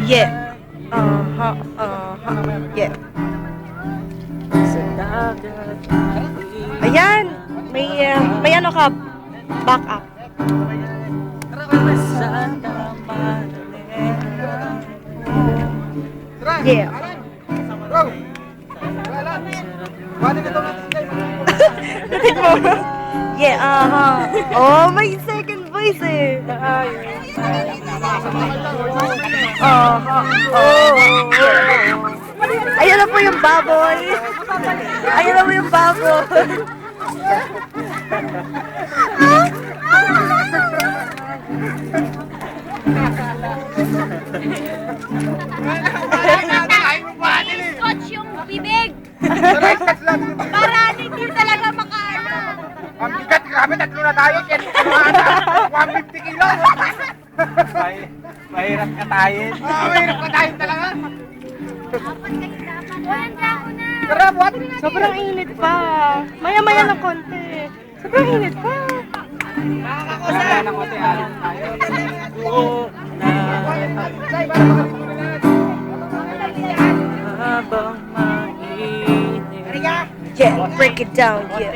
Yeah. Yeah. Ayan. May ano ka. Back up. Yeah. Yeah, Oh, may second voice eh. Oh. Ayan na po yung baboy. Ayan na po yung baboy. Scotch yung bibig. Para hindi talaga makaano. Ang bigat, grabe, tatlo na tayo. 150 kilos. Mahirap katayin. Mahirap na tayo talaga. Handa ko na. Tara, buhat. Sobrang init pa. Maya-maya ng konti. Sobrang init pa. Kaya ng konti, alis tayo. Habang mainit. Yeah, break it down. Yeah.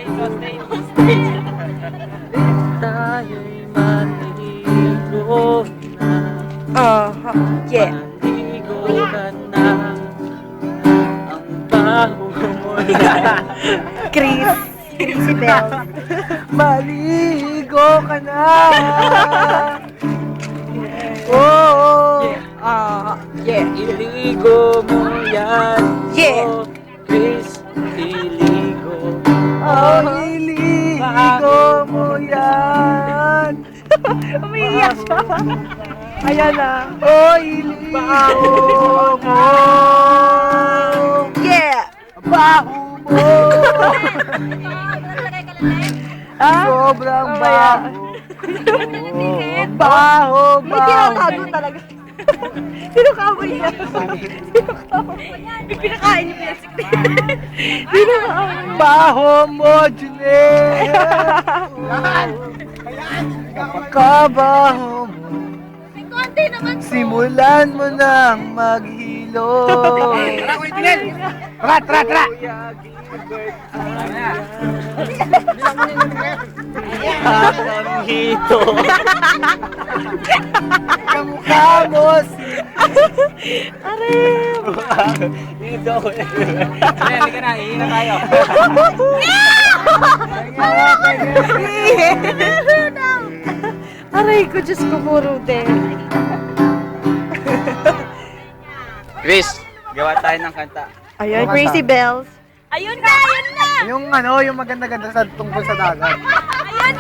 Tayo'y maliligo na. Yeah. Maligo ka na. Ang baho mo na. Chris Bell. Maligo ka na. Oh, Yeah. iligo mo yan. Yeah. Oh, Chris, iligo. Oh, iligo mo yan. Umiiyak siya. Ayan na. Oh, iligo mo. Yeah. Baho mo. Sobrang baho. Baho, May tinatago talaga. Sino kaaway niya? Sino kaaway? May pinakain niyo pinasik. Sino kaaway? Baho mo, Junel. Kabaho mo. May konti naman po. Simulan mo nang maghilo. Tara, kulit Tinel. Tara. Ang hito. Kamukha mo si... Hito ko. Halika na, iina tayo. Aray ko, Diyos ko, puro din. Chris, gawa tayo ng kanta. Ayan, Crazy Bells. Ayun na. Yung maganda-ganda sa tungkol sa dagat.